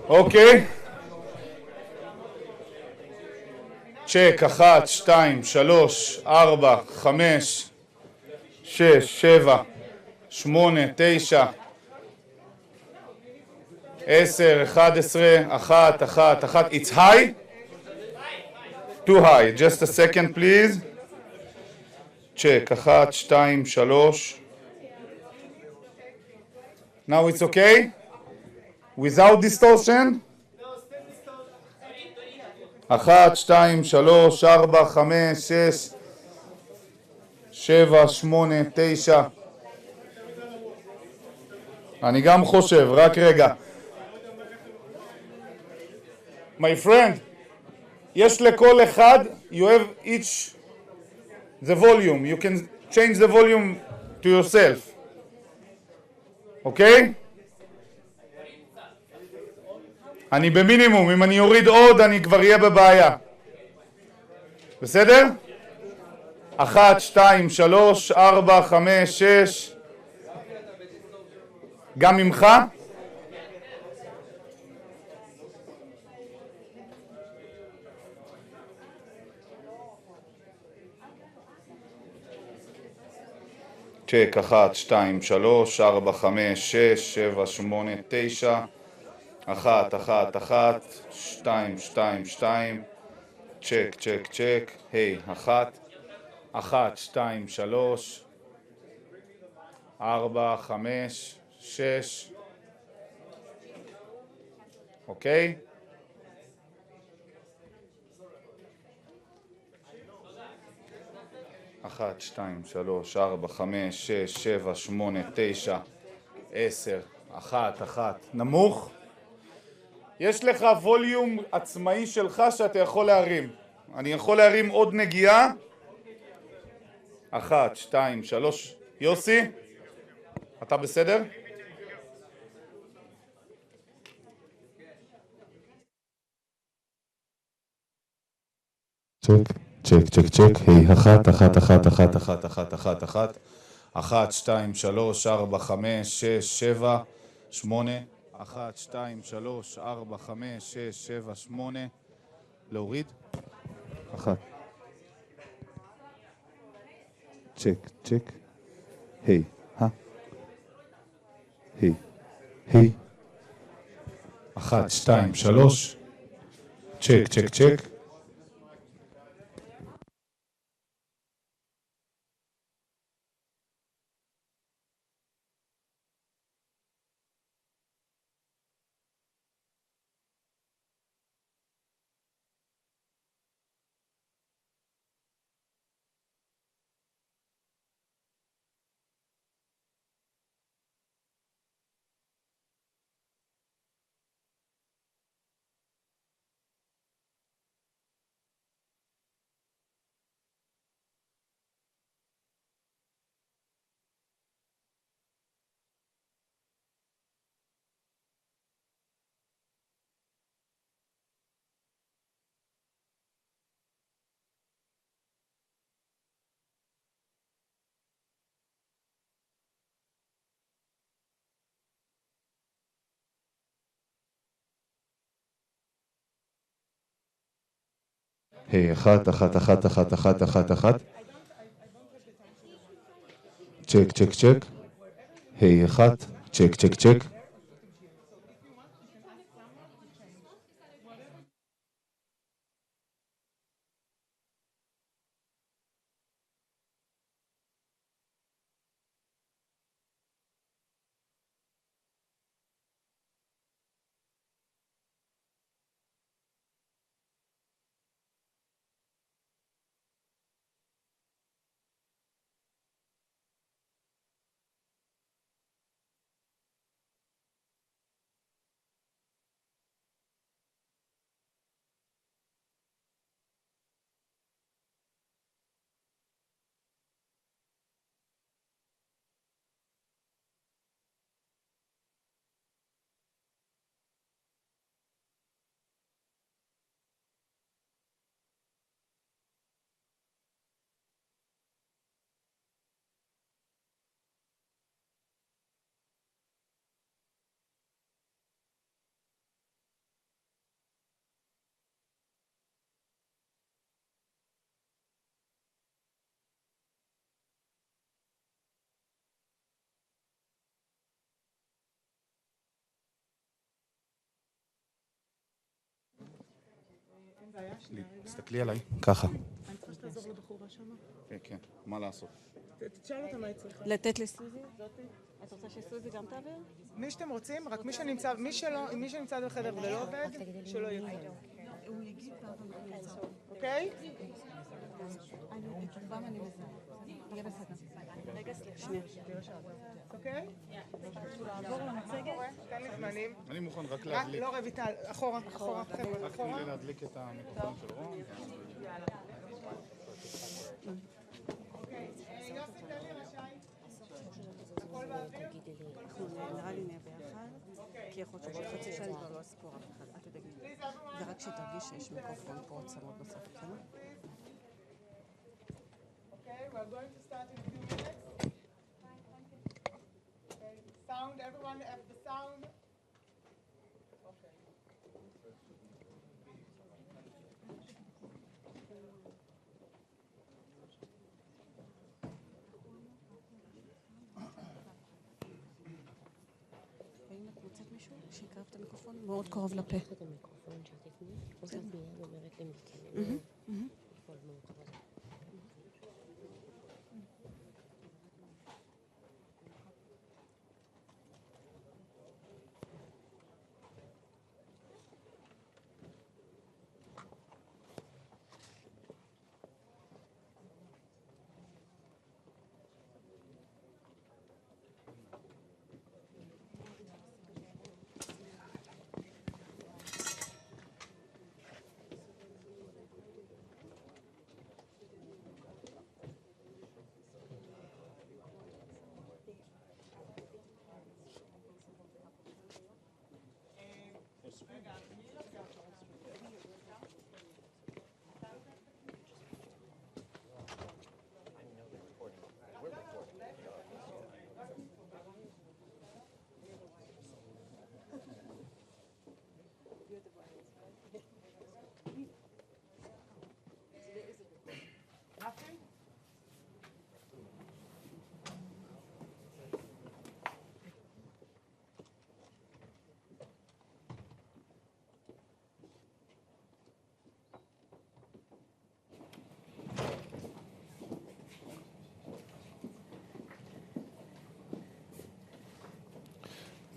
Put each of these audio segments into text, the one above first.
אוקיי, צ'ק 1, 2, 3, 4, 5, 6, 7, 8, 9, 10, 11, 1, 1, 1. It's high? Too high. Just a second please. צ'ק 1, 2, 3. Now it's okay? Without distortion? 1, 2, 3, 4, 5, 6, 7, 8, 9. אני גם חושב, רק רגע. My friend, יש לכל אחד, you have each the volume. You can change the volume to yourself. אוקיי? אני במינימום, אם אני אוריד עוד אני כבר אהיה בבעיה. בסדר? 1, 2, 3, 4, 5, 6. גם ממך? צ'ק 1, 2, 3, 4, 5, 6, 7, 8, 9. 1, 1, 1, 2, 2, 2. צ'ק, צ'ק, צ'ק. היי, 1. 1, 2, 3. 4, 5, 6. אוקיי? אחת, שתיים, שלוש, ארבע, חמש, שש, שבע, שמונה, תשע, 10, 1, 1. נמוך? יש לך ווליום עצמאי שלך שאתה יכול להרים. אני יכול להרים עוד נגיעה. 1, 2, 3. יוסי? אתה בסדר? צ'ק, צ'ק, צ'ק, היי, 1, 1, 1, 1, 1, 1, 1, 1, 1, 2, 3, 4, 5, 6, 7, 8, 1, 2, 3, 4, 5, 6, 7, 8, להוריד? 1. צ'ק, צ'ק, היי, היי, היי, 1, 2, 3, צ'ק, צ'ק, צ'ק. היי, 1, 1, 1, 1, 1, 1, 1. צ'ק, צ'ק, צ'ק. היי, 1, צ'ק, צ'ק, צ'ק. תסתכלי עליי. ככה. אני צריכה שתעזור לבחורה שם. כן, כן. מה לעשות? תשאל אותה מה היא צריכה. לתת לסוזי? את רוצה שסוזי גם תעביר? מי שאתם רוצים, רק מי שנמצא בחדר ולא עובד, שלא יצא. הוא יגיד פעם. אוקיי? פעם אני מזהה. יהיה בסדר. רגע, שנייה. אוקיי? לעבור למצגת? תן לי זמנים. אני מוכן רק להדליק. לא, רויטל, אחורה, חבר'ה, רק תנו לי להדליק את המיקרופון של רון. יוסי, תן לי רשאי. הכל באוויר? נראה לי נהיה ביחד, כי יכול להיות שחצי שעה אני כבר לא אספור אף אחד, אל תדאגי. זה רק שתרגיש שיש מיקרופון פה צמוד בסוף, בסדר? Okay, we're going to start in a few minutes. Okay, sound, everyone have the sound. Okay. ואם את מוצאת מישהו שיקרב את המיקרופון מאוד קרוב לפה. את המיקרופון שתתני, עוד מיד אומרת לי מכן. Nothing?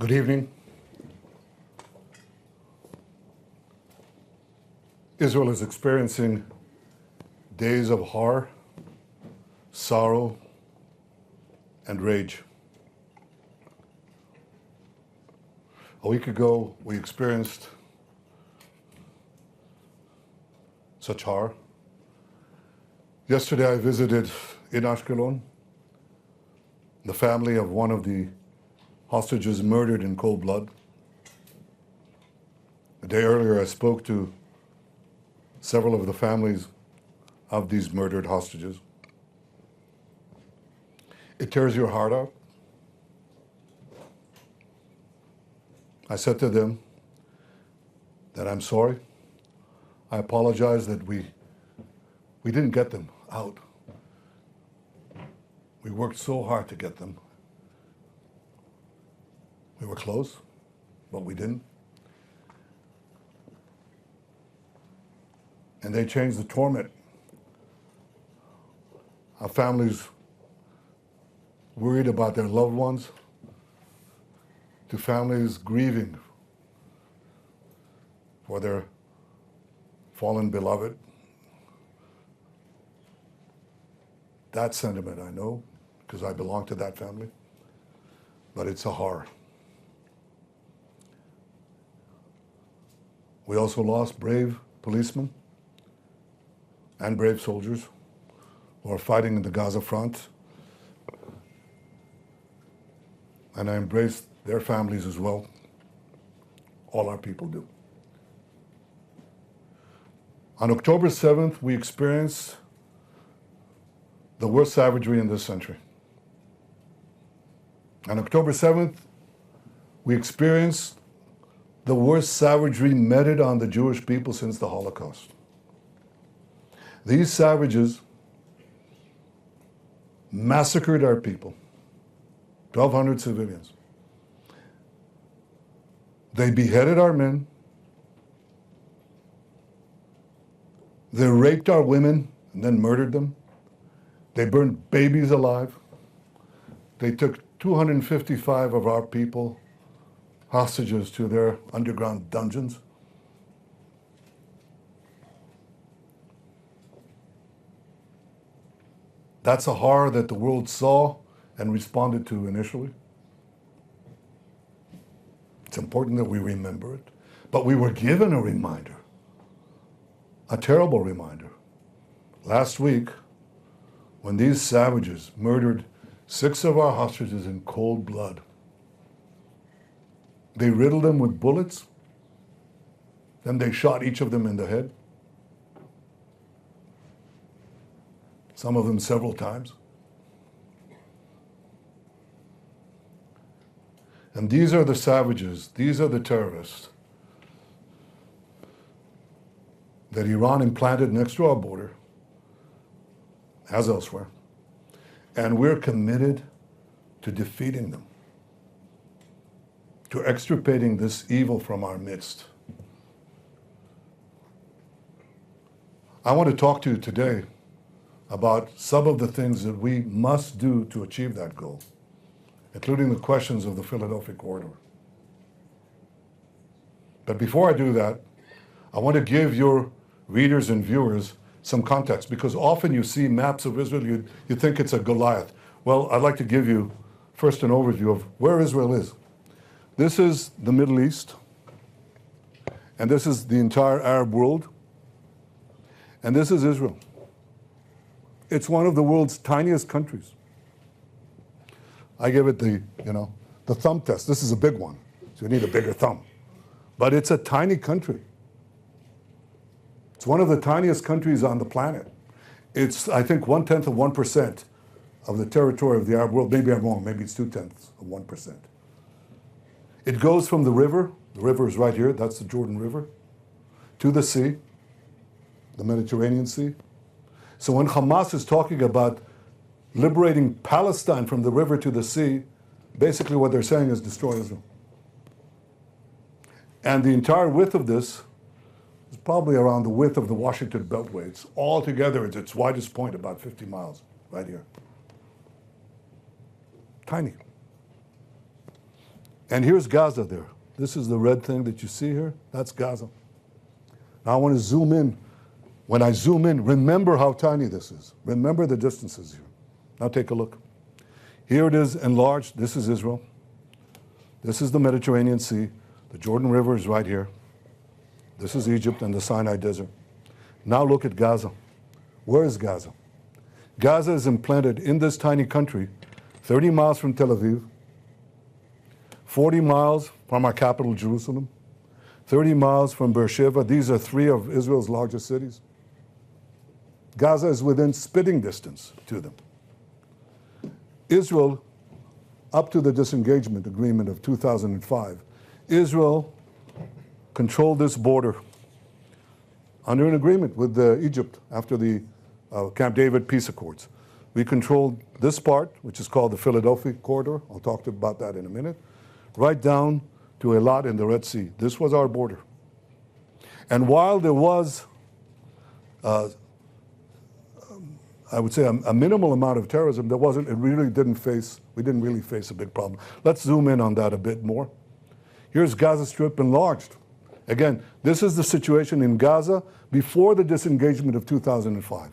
Good evening. Israel is experiencing days of horror, sorrow, and rage. A week ago, we experienced such horror. Yesterday, I visited in Ashkelon the family of one of the hostages murdered in cold blood. A day earlier, I spoke to several of the families of these murdered hostages. It tears your heart out. I said to them that I'm sorry. I apologize that we didn't get them out. We worked so hard to get them. We were close, but we didn't. And they changed the torment. Our families worried about their loved ones, to families grieving for their fallen beloved. That sentiment I know, because I belong to that family, but it's a horror. We also lost brave policemen and brave soldiers who are fighting in the Gaza front. And I embrace their families as well. All our people do. On October 7th, we experienced the worst savagery in this century. On October 7th, we experienced the worst savagery meted on the Jewish people since the Holocaust. These savages massacred our people, 1,200 civilians. They beheaded our men. They raped our women and then murdered them. They burned babies alive. They took 255 of our people hostages to their underground dungeons. That's a horror that the world saw and responded to initially. It's important that we remember it. But we were given a reminder, a terrible reminder. Last week, when these savages murdered 6 of our hostages in cold blood, they riddled them with bullets, then they shot each of them in the head, some of them several times. And these are the savages, these are the terrorists that Iran implanted next to our border, as elsewhere. And we're committed to defeating them, to extirpating this evil from our midst. I want to talk to you today about some of the things that we must do to achieve that goal, including the questions of the Philadelphia corridor. But before I do that, I want to give your readers and viewers some context, because often you see maps of Israel, you think it's a Goliath. Well, I'd like to give you first an overview of where Israel is. This is the Middle East, and this is the entire Arab world, and this is Israel. It's one of the world's tiniest countries. I give it the thumb test. This is a big one, so you need a bigger thumb. But it's a tiny country. It's one of the tiniest countries on the planet. It's, I think, 1/10 of 1% of the territory of the Arab world. Maybe I'm wrong. Maybe it's 2/10 of 1%. It goes from the river is right here, that's the Jordan River, to the sea, the Mediterranean Sea. So when Hamas is talking about liberating Palestine from the river to the sea, basically what they're saying is destroy Israel. And the entire width of this is probably around the width of the Washington Beltway. It's all together at its widest point, about 50 miles, right here. Tiny. And here's Gaza there. This is the red thing that you see here. That's Gaza. Now I want to zoom in. When I zoom in, remember how tiny this is. Remember the distances here. Now take a look. Here it is enlarged. This is Israel. This is the Mediterranean Sea. The Jordan River is right here. This is Egypt and the Sinai Desert. Now look at Gaza. Where is Gaza? Gaza is implanted in this tiny country, 30 miles from Tel Aviv, 40 miles from our capital, Jerusalem, 30 miles from Beersheba. These are 3 of Israel's largest cities. Gaza is within spitting distance to them. Israel, up to the disengagement agreement of 2005, Israel controlled this border under an agreement with Egypt after the Camp David peace accords. We controlled this part, which is called the Philadelphia corridor. I'll talk about that in a minute. Right down to Eilat in the Red Sea. This was our border. And while there was, I would say, a minimal amount of terrorism, we didn't really face a big problem. Let's zoom in on that a bit more. Here's Gaza Strip enlarged. Again, this is the situation in Gaza before the disengagement of 2005.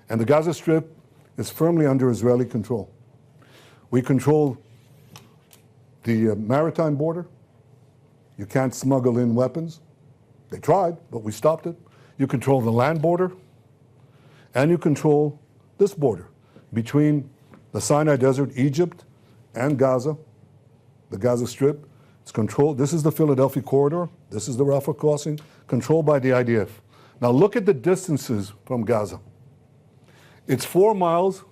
And the Gaza Strip is firmly under Israeli control. We control the maritime border. You can't smuggle in weapons. They tried, but we stopped it. You control the land border, and you control this border between the Sinai Desert, Egypt, and Gaza, the Gaza Strip. It's controlled. This is the Philadelphia corridor. This is the Rafah crossing, controlled by the IDF. Now look at the distances from Gaza. It's 4 miles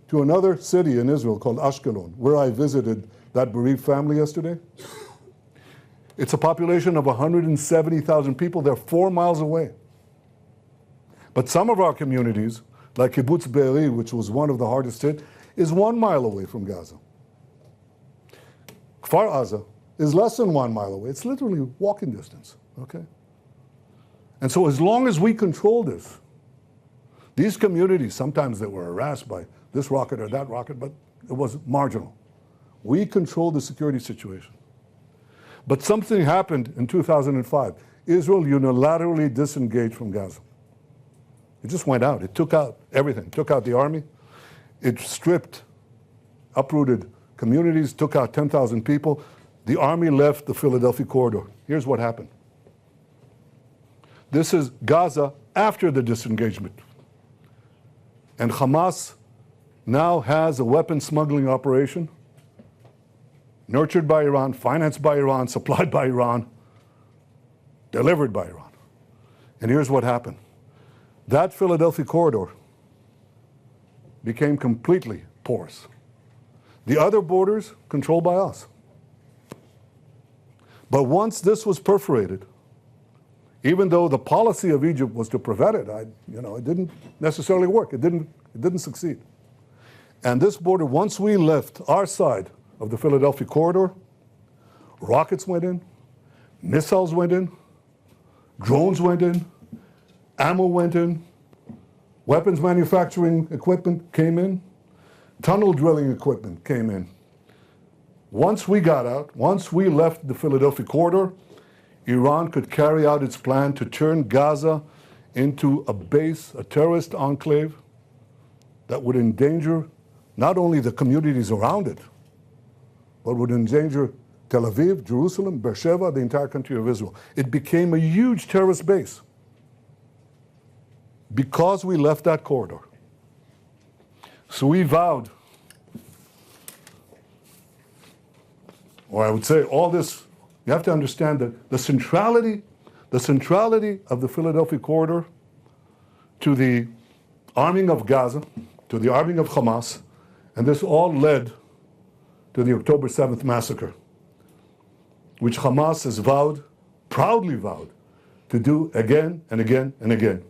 to another city in Israel called Ashkelon, where I visited that bereaved family yesterday. It's a population of 170,000 people. They're 4 miles away. But some of our communities, like Kibbutz Be'eri, which was one of the hardest hit, is 1 mile away from Gaza. Kfar Aza is less than 1 mile away. It's literally walking distance, okay? And so as long as we control this, these communities, sometimes they were harassed by this rocket or that rocket, but it was marginal. We controlled the security situation. But something happened in 2005. Israel unilaterally disengaged from Gaza. It just went out. It took out everything. It took out the army. It stripped, uprooted communities, took out 10,000 people. The army left the Philadelphia corridor. Here's what happened. This is Gaza after the disengagement. And Hamas now has a weapon smuggling operation nurtured by Iran, financed by Iran, supplied by Iran, delivered by Iran. And here's what happened. That Philadelphia corridor became completely porous. The other borders controlled by us. But once this was perforated, even though the policy of Egypt was to prevent it, it didn't necessarily work. It didn't succeed. And this border, once we left our side of the Philadelphia corridor, rockets went in, missiles went in, drones went in, ammo went in, weapons manufacturing equipment came in, tunnel drilling equipment came in. Once we got out, once we left the Philadelphia corridor, Iran could carry out its plan to turn Gaza into a base, a terrorist enclave that would endanger not only the communities around it, but would endanger Tel Aviv, Jerusalem, Beersheba, the entire country of Israel. It became a huge terrorist base because we left that corridor. So we vowed, or I would say all this, you have to understand that the centrality of the Philadelphia corridor to the arming of Gaza, to the arming of Hamas, and this all led to the October 7th massacre, which Hamas has vowed, proudly vowed, to do again and again and again.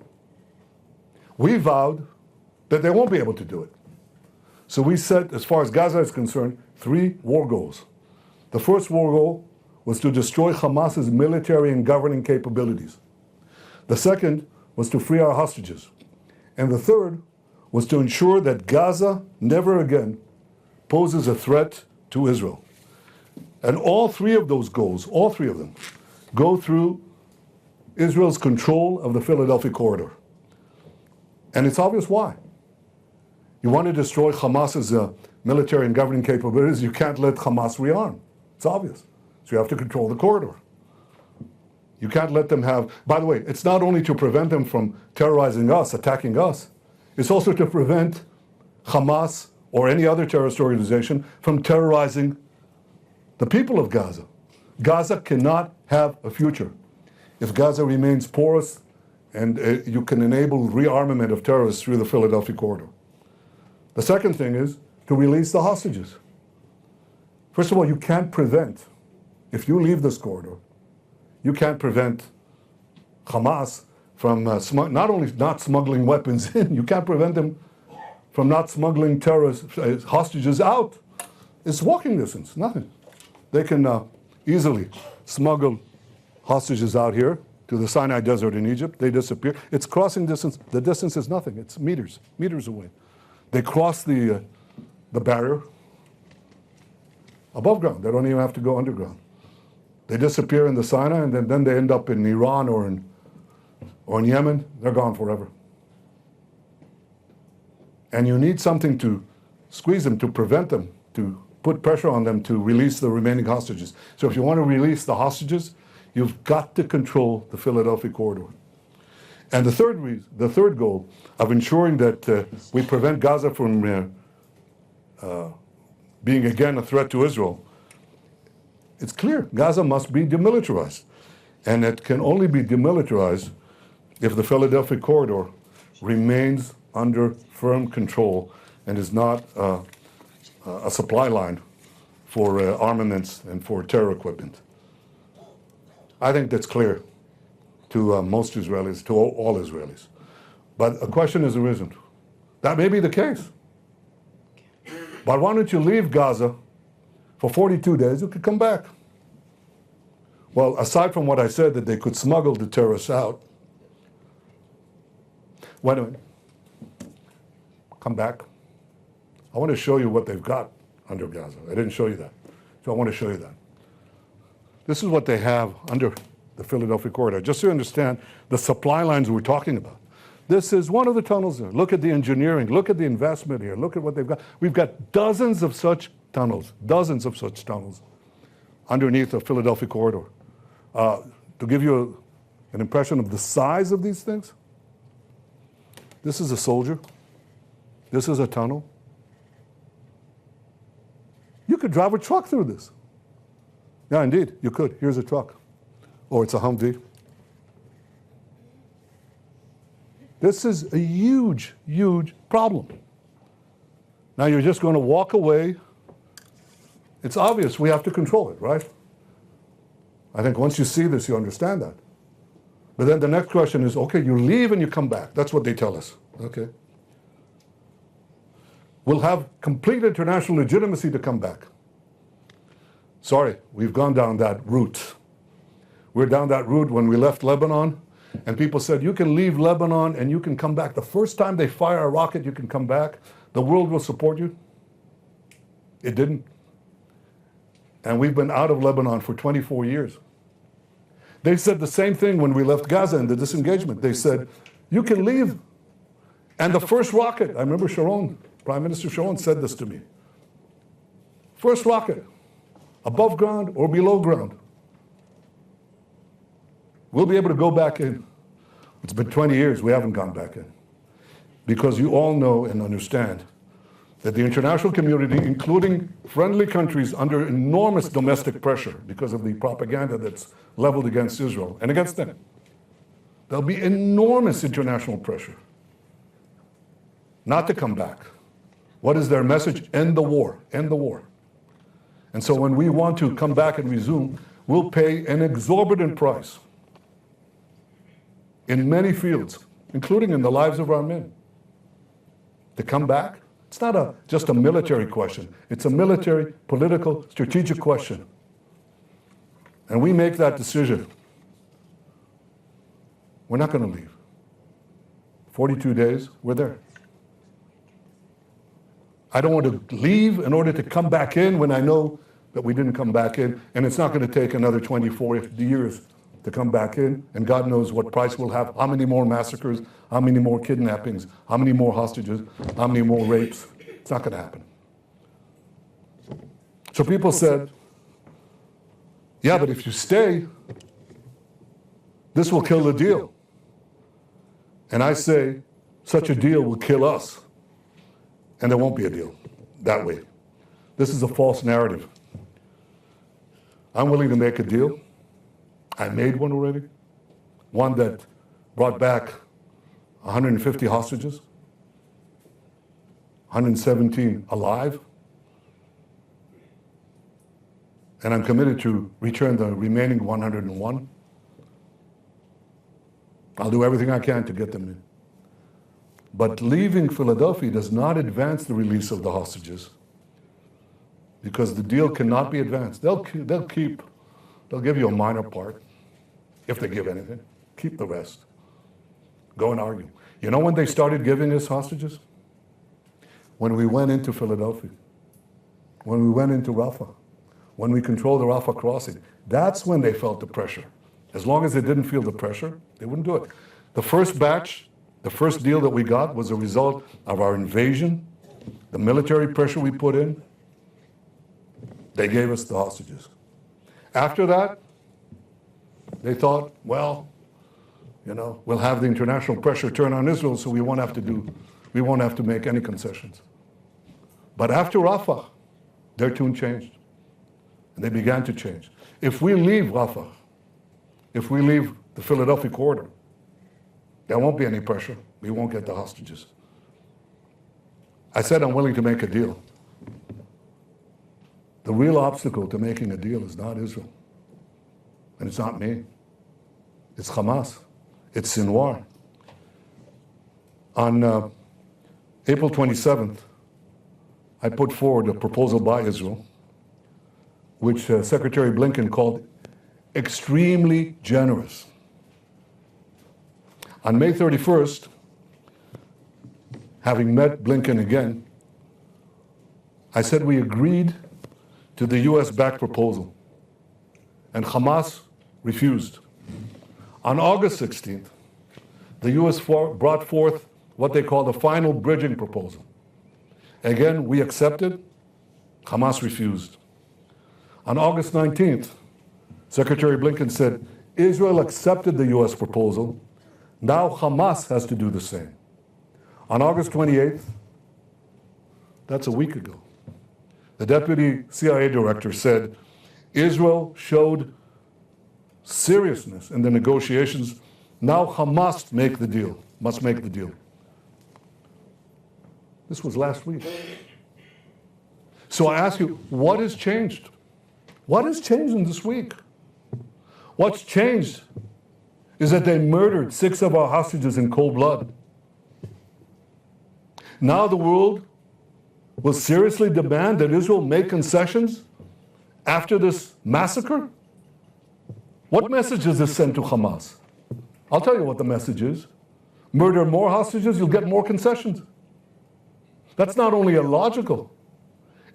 We vowed that they won't be able to do it. So we set, as far as Gaza is concerned, 3 war goals. The first war goal was to destroy Hamas's military and governing capabilities. The second was to free our hostages. And the third was to ensure that Gaza never again poses a threat to Israel. And all 3 of those goals, all 3 of them, go through Israel's control of the Philadelphia corridor. And it's obvious why. You want to destroy Hamas's military and governing capabilities, you can't let Hamas rearm. It's obvious. So you have to control the corridor. You can't let them have, by the way, it's not only to prevent them from terrorizing us, attacking us, it's also to prevent Hamas or any other terrorist organization from terrorizing the people of Gaza. Gaza cannot have a future if Gaza remains porous and you can enable rearmament of terrorists through the Philadelphia corridor. The second thing is to release the hostages. First of all, you can't prevent, if you leave this corridor, you can't prevent Hamas from not only not smuggling weapons in, you can't prevent them from not smuggling terrorist hostages out. It's walking distance, nothing. They can easily smuggle hostages out here to the Sinai Desert in Egypt. They disappear. It's crossing distance. The distance is nothing. It's meters away. They cross the barrier above ground. They don't even have to go underground. They disappear in the Sinai, and then they end up in Iran or in Yemen. They're gone forever. And you need something to squeeze them, to prevent them, to put pressure on them to release the remaining hostages. So if you want to release the hostages, you've got to control the Philadelphia corridor. And the third goal of ensuring that we prevent Gaza from being again a threat to Israel, it's clear Gaza must be demilitarized. And it can only be demilitarized if the Philadelphia corridor remains under firm control and is not a supply line for armaments and for terror equipment. I think that's clear to most Israelis, to all Israelis. But a question has arisen. That may be the case. But why don't you leave Gaza for 42 days? You could come back. Well, aside from what I said, that they could smuggle the terrorists out, Wait a minute. Come back. I want to show you what they've got under Gaza. I didn't show you that. So I want to show you that. This is what they have under the Philadelphia corridor, just so you understand the supply lines we're talking about. This is one of the tunnels there. Look at the engineering. Look at the investment here. Look at what they've got. We've got dozens of such tunnels underneath the Philadelphia corridor. To give you an impression of the size of these things, this is a soldier. This is a tunnel. You could drive a truck through this. Yeah, indeed, you could. Here's a truck. Or it's a Humvee. This is a huge, huge problem. Now you're just going to walk away. It's obvious we have to control it, right? I think once you see this, you understand that. But then the next question is, okay, you leave and you come back. That's what they tell us. Okay. We'll have complete international legitimacy to come back. Sorry, we've gone down that route. We're down that route when we left Lebanon, and people said, you can leave Lebanon and you can come back. The first time they fire a rocket, you can come back. The world will support you. It didn't. And we've been out of Lebanon for 24 years. They said the same thing when we left Gaza in the disengagement. They said, you can leave. And the first rocket, I remember Sharon, Prime Minister Sharon said this to me. First rocket, above ground or below ground. We'll be able to go back in. It's been 20 years, we haven't gone back in. Because you all know and understand that the international community, including friendly countries under enormous domestic pressure because of the propaganda that's leveled against Israel and against them, there'll be enormous international pressure not to come back. What is their message? End the war, end the war. And so when we want to come back and resume, we'll pay an exorbitant price in many fields, including in the lives of our men. To come back, it's not just a military question. It's a military, political, strategic question. And we make that decision. We're not going to leave. 42 days, we're there. I don't want to leave in order to come back in when I know that we didn't come back in, and it's not going to take another 24 years to come back in, and God knows what price we'll have, how many more massacres, how many more kidnappings, how many more hostages, how many more rapes. It's not going to happen. So people said, yeah, but if you stay, this will kill the deal. And I say, such a deal will kill us. And there won't be a deal that way. This is a false narrative. I'm willing to make a deal. I made one already. One that brought back 150 hostages, 117 alive. And I'm committed to return the remaining 101. I'll do everything I can to get them in. But leaving Philadelphia does not advance the release of the hostages, because the deal cannot be advanced. They'll give you a minor part, if they give anything. Keep the rest. Go and argue. You know when they started giving us hostages? When we went into Philadelphia, when we went into Rafah, when we controlled the Rafah crossing. That's when they felt the pressure. As long as they didn't feel the pressure, they wouldn't do it. The first batch, the first deal that we got was a result of our invasion, the military pressure we put in. They gave us the hostages. After that, they thought, well, we'll have the international pressure turn on Israel, so we won't have to make any concessions. But after Rafah, their tune changed. And they began to change. If we leave Rafah, if we leave the Philadelphia corridor, there won't be any pressure. We won't get the hostages. I said I'm willing to make a deal. The real obstacle to making a deal is not Israel. And it's not me. It's Hamas. It's Sinwar. On April 27th, I put forward a proposal by Israel, which Secretary Blinken called extremely generous. On May 31st, having met Blinken again, I said we agreed to the US-backed proposal, and Hamas refused. On August 16th, the US brought forth what they call the final bridging proposal. Again, we accepted, Hamas refused. On August 19th, Secretary Blinken said, Israel accepted the US proposal, now Hamas has to do the same. On August 28th, that's a week ago, the deputy CIA director said, Israel showed seriousness in the negotiations, now Hamas must make the deal. This was last week. So I ask you, what has changed? What has changed in this week? What's changed is that they murdered 6 of our hostages in cold blood. Now the world will seriously demand that Israel make concessions after this massacre? What message does this send to Hamas? I'll tell you what the message is. Murder more hostages, you'll get more concessions. That's not only illogical,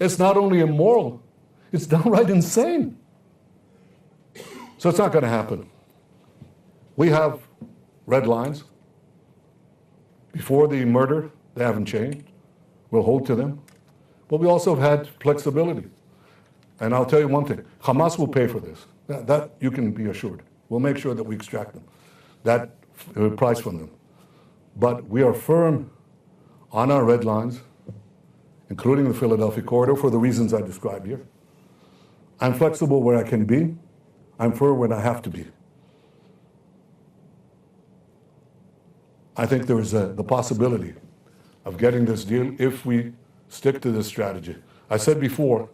it's not only immoral, it's downright insane. So it's not going to happen. We have red lines. Before the murder, they haven't changed. We'll hold to them. But we also have had flexibility. And I'll tell you one thing, Hamas will pay for this. That you can be assured. We'll make sure that we extract them, that price from them. But we are firm on our red lines, including the Philadelphia corridor, for the reasons I described here. I'm flexible where I can be. I'm firm when I have to be. I think there is the possibility of getting this deal if we stick to this strategy. I said before,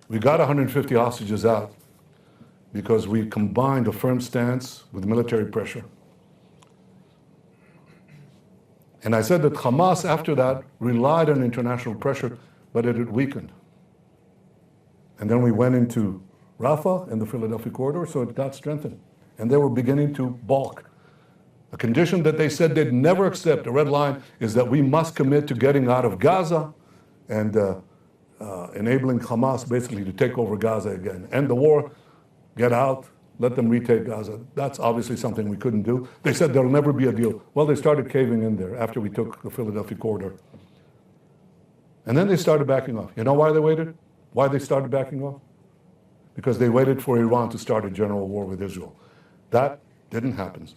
we got 150 hostages out because we combined a firm stance with military pressure. And I said that Hamas, after that, relied on international pressure, but it had weakened. And then we went into Rafah and the Philadelphia corridor, so it got strengthened. And they were beginning to balk. A condition that they said they'd never accept, a red line, is that we must commit to getting out of Gaza and enabling Hamas basically to take over Gaza again. End the war, get out, let them retake Gaza. That's obviously something we couldn't do. They said there'll never be a deal. Well, they started caving in there after we took the Philadelphia corridor. And then they started backing off. You know why they waited? Why they started backing off? Because they waited for Iran to start a general war with Israel. That didn't happen.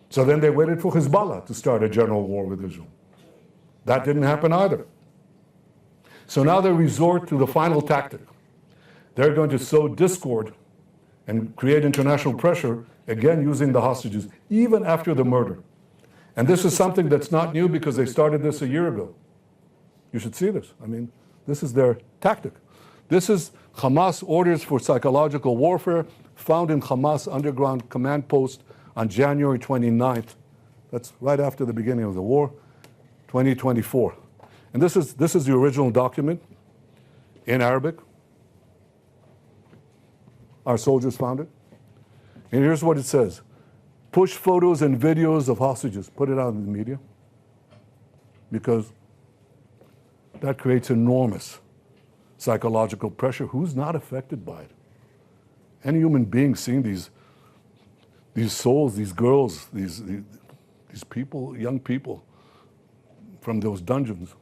So then they waited for Hezbollah to start a general war with Israel. That didn't happen either. So now they resort to the final tactic. They're going to sow discord and create international pressure, again using the hostages, even after the murder. And this is something that's not new because they started this a year ago. You should see this. I mean, this is their tactic. This is Hamas orders for psychological warfare found in Hamas underground command post on January 29th. That's right after the beginning of the war, 2024. And this is the original document in Arabic. Our soldiers found it. And here's what it says. Push photos and videos of hostages. Put it out in the media. Because that creates enormous psychological pressure. Who's not affected by it? Any human being seeing these souls, these girls, these people, young people from those dungeons,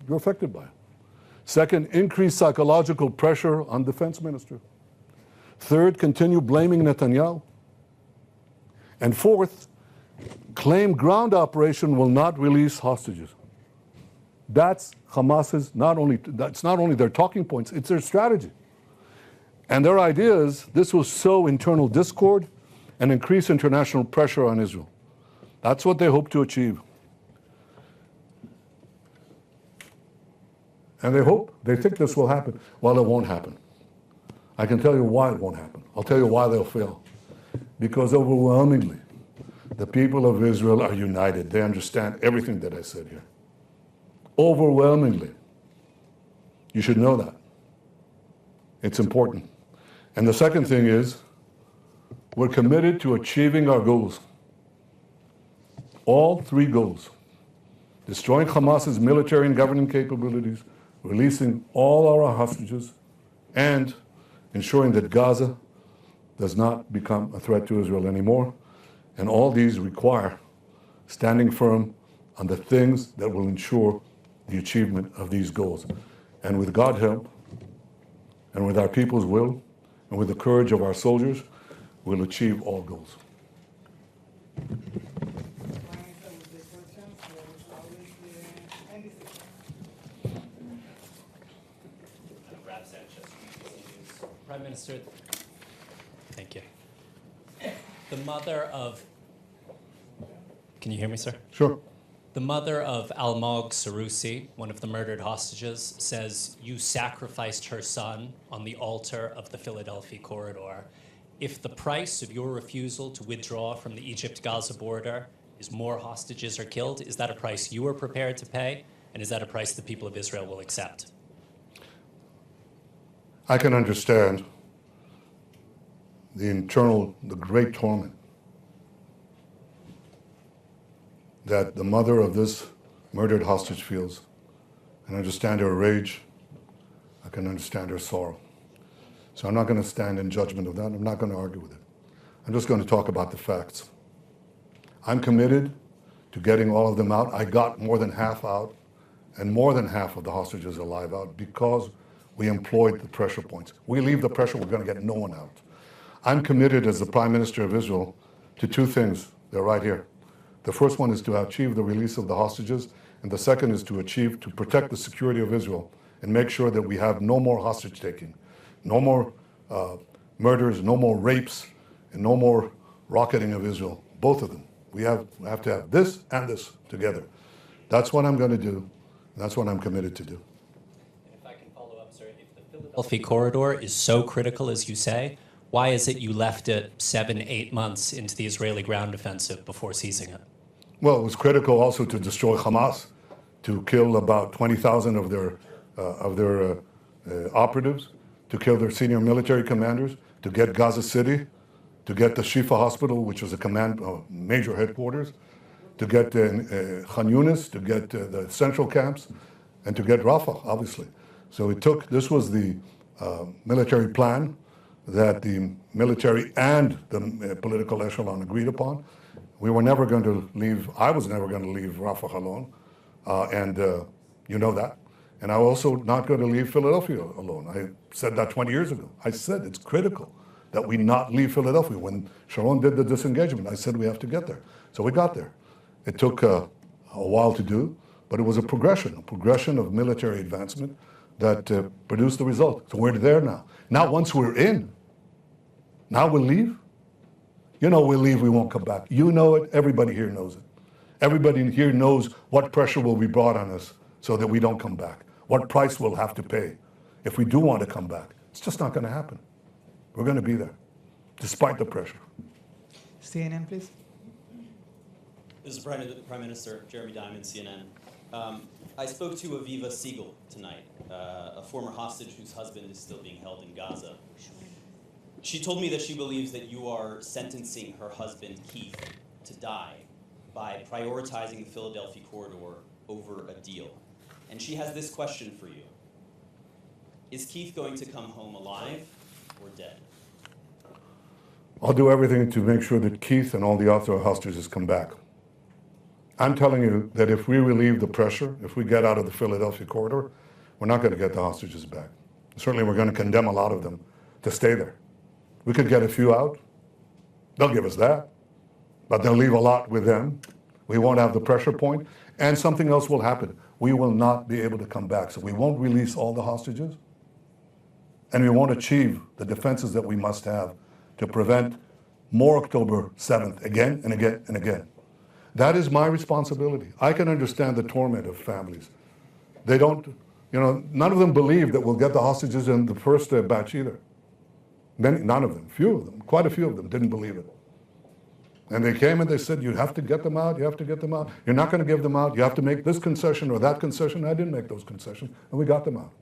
you're affected by it. Second, increase psychological pressure on defense minister. Third, continue blaming Netanyahu. And fourth, claim ground operation will not release hostages. That's Hamas's, that's not only their talking points, it's their strategy. And their idea is this will sow internal discord and increase international pressure on Israel. That's what they hope to achieve. And they think this will happen. Well, it won't happen. I can tell you why it won't happen. I'll tell you why they'll fail. Because overwhelmingly, the people of Israel are united. They understand everything that I said here. Overwhelmingly. You should know that. It's important. And the second thing is, we're committed to achieving our goals. all three goals: destroying Hamas's military and governing capabilities, releasing all our hostages, and ensuring that Gaza does not become a threat to Israel anymore. And all these require standing firm on the things that will ensure the achievement of these goals. And with God's help, and with our people's will, and with the courage of our soldiers, we'll achieve all goals. Prime Minister, thank you. The mother of, can you hear me, sir? Sure. The mother of Almog Sarusi, one of the murdered hostages, says you sacrificed her son on the altar of the Philadelphia corridor. If the price of your refusal to withdraw from the Egypt-Gaza border is more hostages are killed, is that a price you are prepared to pay? And is that a price the people of Israel will accept? I can understand the great torment that the mother of this murdered hostage feels. I can understand her rage. I can understand her sorrow. So I'm not going to stand in judgment of that. I'm not going to argue with it. I'm just going to talk about the facts. I'm committed to getting all of them out. I got more than half out, and more than half of the hostages alive out because we employed the pressure points. We leave the pressure, we're going to get no one out. I'm committed as the Prime Minister of Israel to two things. They're right here. The first one is to achieve the release of the hostages, and the second is to protect the security of Israel and make sure that we have no more hostage taking, no more murders, no more rapes, and no more rocketing of Israel. Both of them. We have to have this and this together. That's what I'm going to do. That's what I'm committed to do. If I can follow up, sir, if the Philadelphia corridor is so critical as you say, why is it you left it 7-8 months into the Israeli ground offensive before seizing it? Well, it was critical also to destroy Hamas, to kill about 20,000 of their operatives, to kill their senior military commanders, to get Gaza City, to get the Shifa Hospital, which was a major headquarters, to get Khan Yunis, to get the central camps, and to get Rafah, obviously. So this was the military plan that the military and the political echelon agreed upon. We were never going to leave, I was never going to leave Rafah alone, and you know that. And I was also not going to leave Philadelphia alone. I said that 20 years ago. I said it's critical that we not leave Philadelphia. When Sharon did the disengagement, I said we have to get there. So we got there. It took a while to do, but it was a progression of military advancement that produced the result. So we're there now. Now once we're in, now we'll leave. You know we'll leave, we won't come back. You know it, everybody here knows it. Everybody here knows what pressure will be brought on us so that we don't come back. What price we'll have to pay if we do want to come back. It's just not going to happen. We're going to be there, despite the pressure. CNN, please. This is Prime Minister Jeremy Diamond, CNN. I spoke to Aviva Siegel tonight, a former hostage whose husband is still being held in Gaza. She told me that she believes that you are sentencing her husband, Keith, to die by prioritizing the Philadelphia corridor over a deal. And she has this question for you. Is Keith going to come home alive or dead? I'll do everything to make sure that Keith and all the other hostages come back. I'm telling you that if we relieve the pressure, if we get out of the Philadelphia corridor, we're not going to get the hostages back. Certainly we're going to condemn a lot of them to stay there. We could get a few out. They'll give us that. But they'll leave a lot with them. We won't have the pressure point. And something else will happen. We will not be able to come back. So we won't release all the hostages. And we won't achieve the defenses that we must have to prevent more October 7th again and again and again. That is my responsibility. I can understand the torment of families. They don't, none of them believe that we'll get the hostages in the first batch either. None of them, few of them, quite a few of them didn't believe it. And they came and they said, you have to get them out, you have to get them out. You're not going to give them out, you have to make this concession or that concession. I didn't make those concessions, and we got them out.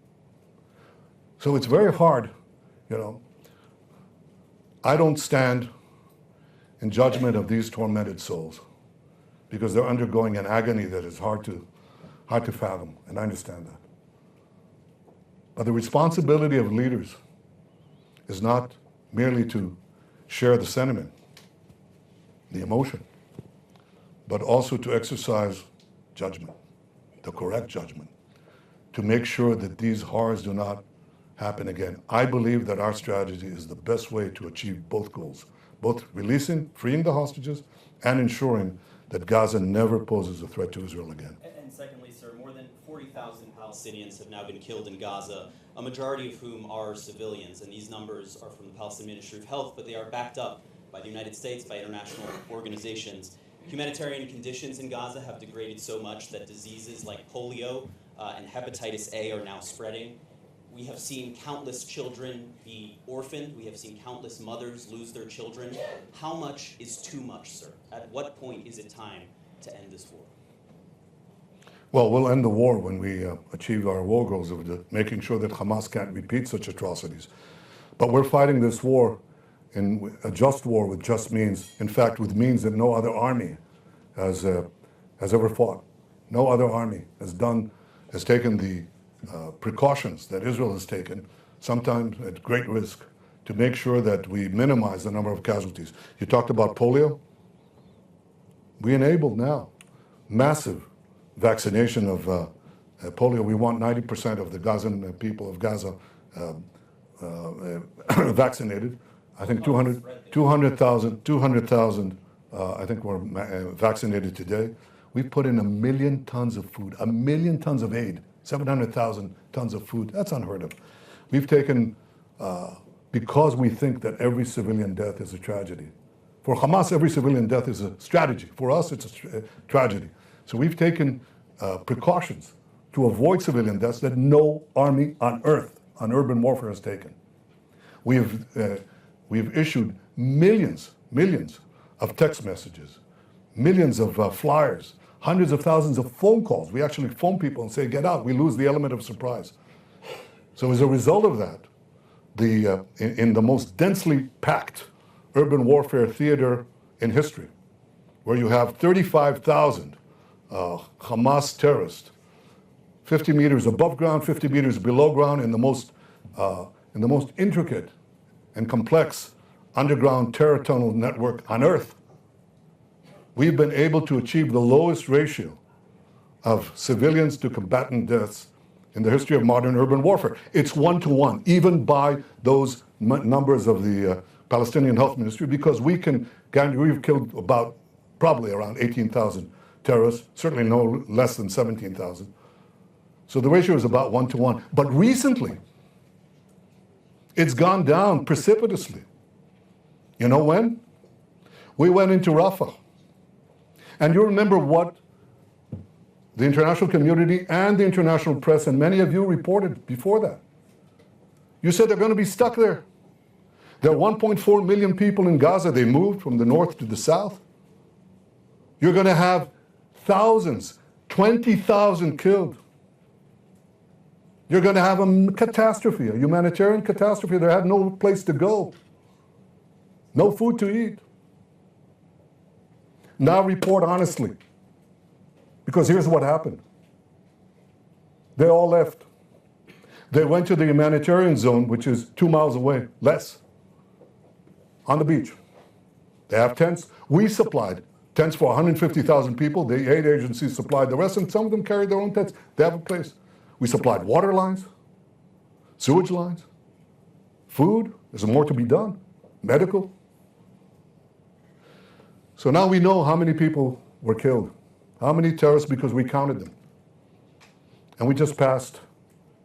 So it's very hard, I don't stand in judgment of these tormented souls. because they're undergoing an agony that is hard to fathom, and I understand that. But the responsibility of leaders is not merely to share the sentiment, the emotion, but also to exercise judgment, the correct judgment, to make sure that these horrors do not happen again. I believe that our strategy is the best way to achieve both goals, both freeing the hostages, and ensuring that Gaza never poses a threat to Israel again. And secondly, sir, more than 40,000 Palestinians have now been killed in Gaza, a majority of whom are civilians, and these numbers are from the Palestinian Ministry of Health, but they are backed up by the United States, by international organizations. Humanitarian conditions in Gaza have degraded so much that diseases like polio and hepatitis A are now spreading. We have seen countless children be orphaned. We have seen countless mothers lose their children. How much is too much, sir? At what point is it time to end this war? Well, we'll end the war when we achieve our war goals of making sure that Hamas can't repeat such atrocities. But we're fighting this war in a just war with just means. In fact, with means that no other army has ever fought. No other army has taken the precautions that Israel has taken, sometimes at great risk, to make sure that we minimize the number of casualties. You talked about polio. We enabled now massive vaccination of polio. We want 90% of the Gazan people of Gaza vaccinated. I think 200,000 I think were vaccinated today. We've put in 1 million tons of food, 1 million tons of aid, 700,000 tons of food. That's unheard of. We've taken, because we think that every civilian death is a tragedy. For Hamas, every civilian death is a strategy. For us, it's a tragedy. So we've taken precautions to avoid civilian deaths that no army on earth, on urban warfare, has taken. We've issued millions of text messages, millions of flyers, hundreds of thousands of phone calls. We actually phone people and say, get out, we lose the element of surprise. So as a result of that, in the most densely packed urban warfare theater in history, where you have 35,000 Hamas terrorists, 50 meters above ground, 50 meters below ground, in the most intricate and complex underground terror tunnel network on earth, we've been able to achieve the lowest ratio of civilians to combatant deaths in the history of modern urban warfare. It's 1-to-1, even by those numbers of the Palestinian Health Ministry, because we've killed probably around 18,000 terrorists, certainly no less than 17,000. So the ratio is about 1-to-1. But recently, it's gone down precipitously. You know when? We went into Rafah. And you remember what the international community and the international press and many of you reported before that. You said they're going to be stuck there. There are 1.4 million people in Gaza. They moved from the north to the south. You're going to have thousands, 20,000 killed. You're going to have a catastrophe, a humanitarian catastrophe. They have no place to go, no food to eat. Now report honestly, because here's what happened. They all left. They went to the humanitarian zone, which is 2 miles away, less, on the beach. They have tents. We supplied tents for 150,000 people. The aid agencies supplied the rest, and some of them carried their own tents. They have a place. We supplied water lines, sewage lines, food. There's more to be done, medical. So now we know how many people were killed, how many terrorists, because we counted them. And we just passed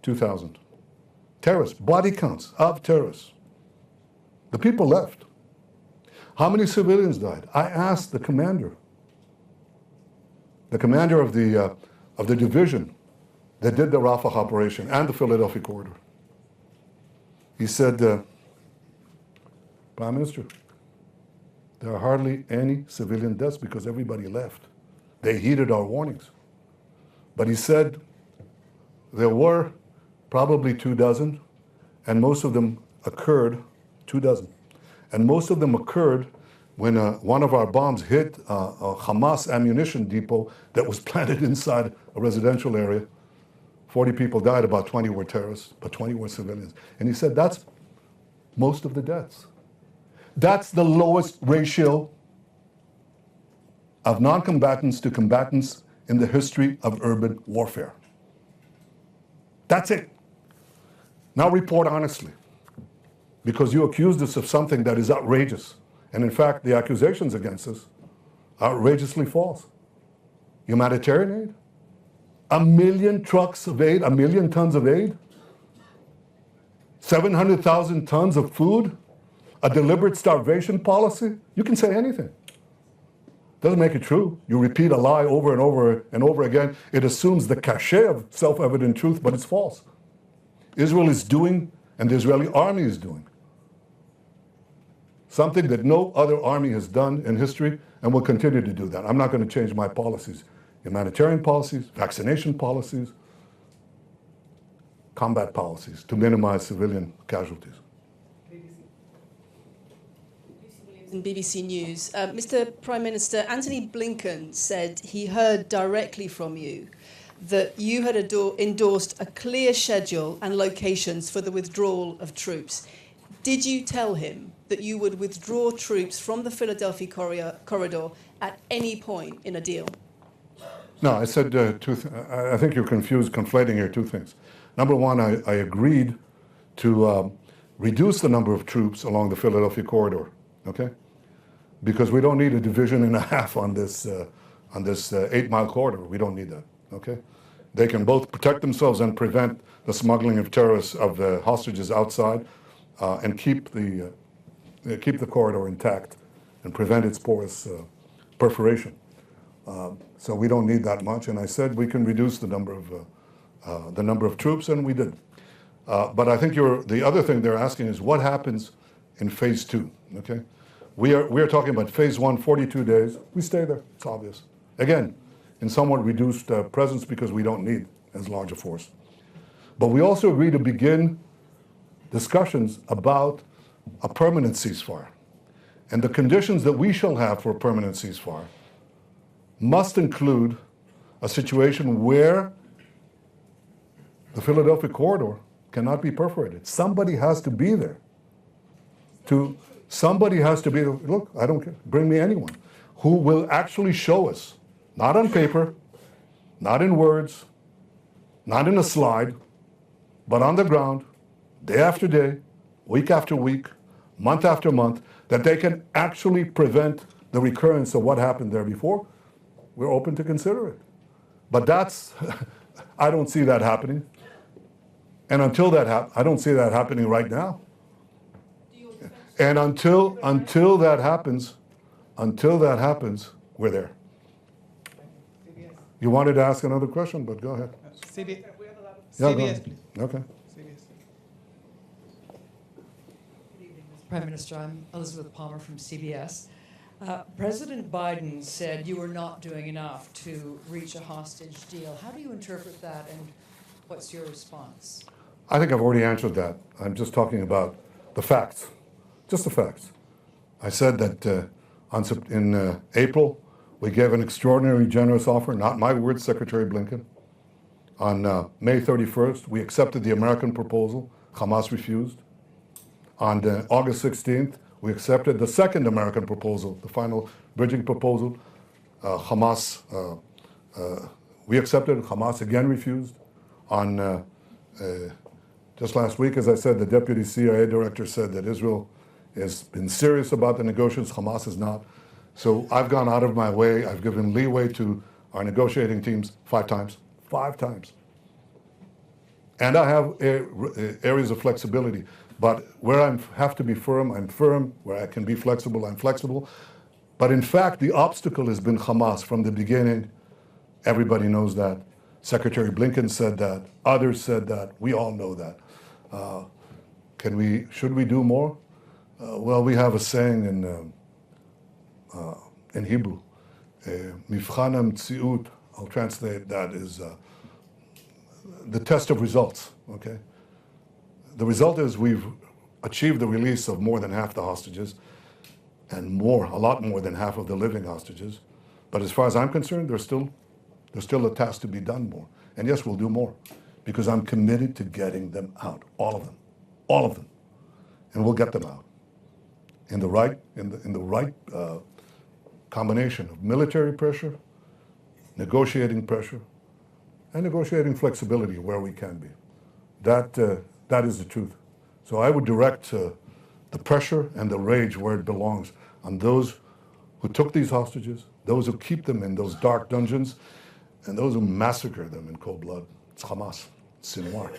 2,000. Terrorists, body counts of terrorists. The people left. How many civilians died? I asked the commander of the division that did the Rafah operation and the Philadelphia corridor. He said, Prime Minister, there are hardly any civilian deaths because everybody left. They heeded our warnings. But he said there were probably 24, and most of them occurred, 24, and most of them occurred when one of our bombs hit a Hamas ammunition depot that was planted inside a residential area. 40 people died, about 20 were terrorists, but 20 were civilians. And he said that's most of the deaths. That's the lowest ratio of non-combatants to combatants in the history of urban warfare. That's it. Now report honestly, because you accused us of something that is outrageous. And in fact, the accusations against us are outrageously false. Humanitarian aid? 1 million trucks of aid, 1 million tons of aid? 700,000 tons of food? A deliberate starvation policy? You can say anything. Doesn't make it true. You repeat a lie over and over and over again. It assumes the cachet of self-evident truth, but it's false. Israel is doing, and the Israeli army is doing, something that no other army has done in history and will continue to do that. I'm not going to change my policies. Humanitarian policies, vaccination policies, combat policies to minimize civilian casualties. BBC News. Mr. Prime Minister, Anthony Blinken said he heard directly from you that you had endorsed a clear schedule and locations for the withdrawal of troops. Did you tell him that you would withdraw troops from the Philadelphia corridor at any point in a deal? No, I said I think you're conflating here two things. Number one, I agreed to reduce the number of troops along the Philadelphia corridor, okay? Because we don't need a division and a half on this 8-mile corridor. We don't need that, okay? They can both protect themselves and prevent the smuggling of terrorists, of hostages outside, and keep the corridor intact and prevent its porous perforation. So we don't need that much. And I said we can reduce the number of troops, and we did. But I think the other thing they're asking is what happens in phase 2, okay? We are talking about phase 1, 42 days. We stay there, it's obvious. Again, in somewhat reduced presence because we don't need as large a force. But we also agree to begin discussions about a permanent ceasefire. And the conditions that we shall have for a permanent ceasefire must include a situation where the Philadelphia corridor cannot be perforated. Somebody has to be there. Somebody has to be there. Look, I don't care. Bring me anyone who will actually show us, not on paper, not in words, not in a slide, but on the ground, day after day, week after week, month after month, that they can actually prevent the recurrence of what happened there before. We're open to consider it. But I don't see that happening. And until that I don't see that happening right now. And until that happens, we're there. You wanted to ask another question, but go ahead. CBS, CBS, please. Okay. CBS. Good evening, Mr. Prime Minister. I'm Elizabeth Palmer from CBS. President Biden said you were not doing enough to reach a hostage deal. How do you interpret that, and what's your response? I think I've already answered that. I'm just talking about the facts, just the facts. I said that in April, we gave an extraordinarily generous offer, not my words, Secretary Blinken. On May 31st, we accepted the American proposal. Hamas refused. On August 16th, we accepted the second American proposal, the final bridging proposal. We accepted, Hamas again refused. On just last week, as I said, the deputy CIA director said that Israel has been serious about the negotiations, Hamas is not. So I've gone out of my way, I've given leeway to our negotiating teams 5 times. 5 times. And I have areas of flexibility. But where I have to be firm, I'm firm. Where I can be flexible, I'm flexible. But in fact, the obstacle has been Hamas from the beginning. Everybody knows that. Secretary Blinken said that. Others said that. We all know that. Should we do more? Well, we have a saying in Hebrew. Mivchan HaMetziut, I'll translate that, is the test of results, okay? The result is we've achieved the release of more than half the hostages. and more, a lot more than half of the living hostages. But as far as I'm concerned, there's still a task to be done more. And yes, we'll do more, because I'm committed to getting them out, all of them, and we'll get them out in the right combination of military pressure, negotiating pressure, and negotiating flexibility where we can be. That is the truth. So I would direct the pressure and the rage where it belongs, on those who took these hostages, those who keep them in those dark dungeons, and those who massacre them in cold blood. It's Hamas, it's Sinwar.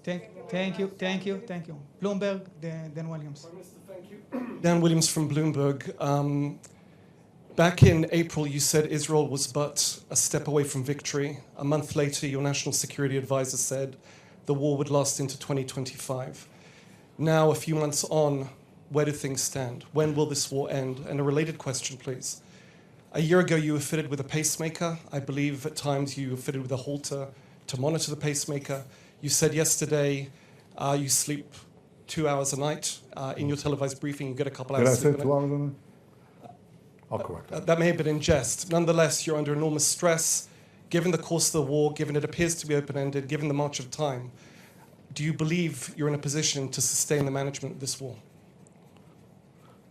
Thank you. Bloomberg, Dan Williams. Dan Williams from Bloomberg. Back in April, you said Israel was but a step away from victory. A month later, your national security advisor said the war would last into 2025. Now, a few months on, where do things stand? When will this war end? And a related question, please. A year ago, you were fitted with a pacemaker. I believe at times you were fitted with a halter to monitor the pacemaker. You said yesterday you sleep 2 hours a night. In your televised briefing, you get a couple hours sleep. Did I say 2 hours a night? I'll correct that. That may have been in jest. Nonetheless, you're under enormous stress. Given the course of the war, given it appears to be open-ended, given the march of time, do you believe you're in a position to sustain the management of this war?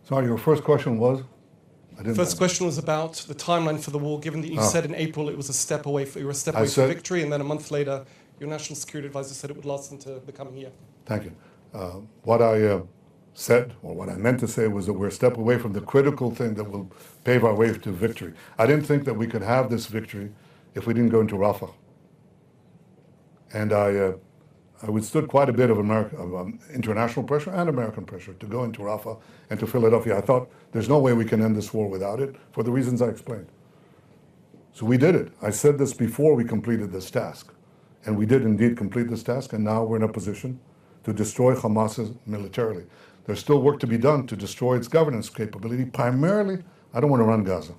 Sorry, your first question was? First question was about the timeline for the war, given that you said in April it was a step away, you were a step away from victory, and then a month later, your national security advisor said it would last into the coming year. Thank you. What I said, or what I meant to say, was that we're a step away from the critical thing that will pave our way to victory. I didn't think that we could have this victory if we didn't go into Rafah. And I withstood quite a bit of international pressure and American pressure to go into Rafah and to Philadelphia. I thought there's no way we can end this war without it, for the reasons I explained. So we did it. I said this before we completed this task. And we did indeed complete this task, and now we're in a position to destroy Hamas militarily. There's still work to be done to destroy its governance capability. Primarily, I don't want to run Gaza,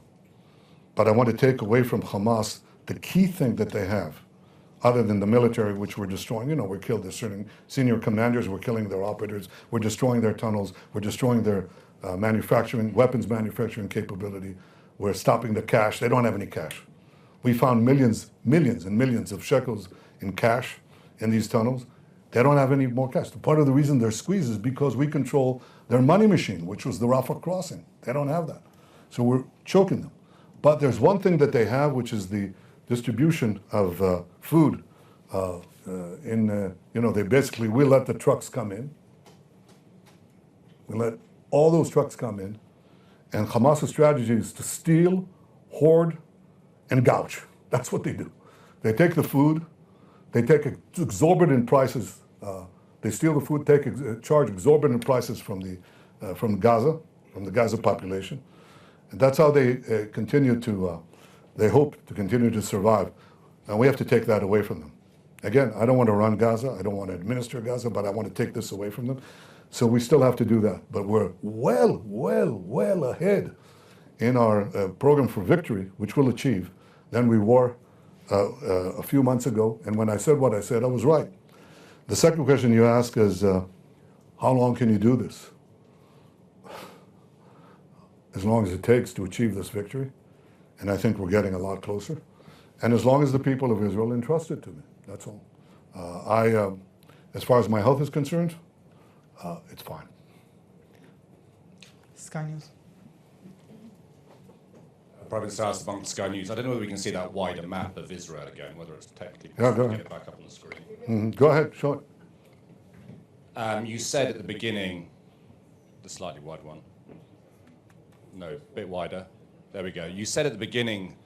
but I want to take away from Hamas the key thing that they have, other than the military, which we're destroying. You know, we killed their certain senior commanders, we're killing their operators, we're destroying their tunnels, we're destroying their weapons manufacturing capability, we're stopping the cash. They don't have any cash. We found millions and millions of shekels in cash in these tunnels. They don't have any more cash. Part of the reason they're squeezed is because we control their money machine, which was the Rafah crossing. They don't have that. So we're choking them. But there's one thing that they have, which is the distribution of food. They basically, we let the trucks come in. We let all those trucks come in. And Hamas's strategy is to steal, hoard, and gouge. That's what they do. They take the food, they take exorbitant prices. They steal the food, charge exorbitant prices from Gaza, from the Gaza population, and that's how they they hope to continue to survive. And we have to take that away from them. Again, I don't want to run Gaza, I don't want to administer Gaza, but I want to take this away from them. So we still have to do that. But we're well ahead in our program for victory, which we'll achieve, than we were a few months ago. And when I said what I said, I was right. The second question you ask is, how long can you do this? As long as it takes to achieve this victory. And I think we're getting a lot closer. And as long as the people of Israel entrust it to me, that's all. As far as my health is concerned, it's fine. Sky News. Prime Minister asked among Sky News, I don't know whether we can see that wider map of Israel again, whether it's technically possible to get it back up on the screen. Mm-hmm. Go ahead, show it. You said at the beginning, the slightly wide one. No, a bit wider. There we go. You said at the beginning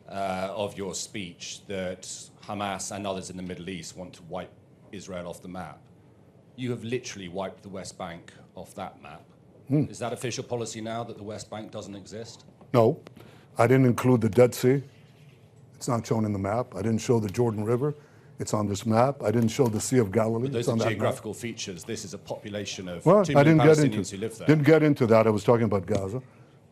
of your speech that Hamas and others in the Middle East want to wipe Israel off the map. You have literally wiped the West Bank off that map. Is that official policy now, that the West Bank doesn't exist? No. I didn't include the Dead Sea. It's not shown in the map. I didn't show the Jordan River. It's on this map. I didn't show the Sea of Galilee. But those it's on are that geographical map. features. This is a population of 2 2 I million didn't Palestinians who live there. Didn't get into that. I was talking about Gaza.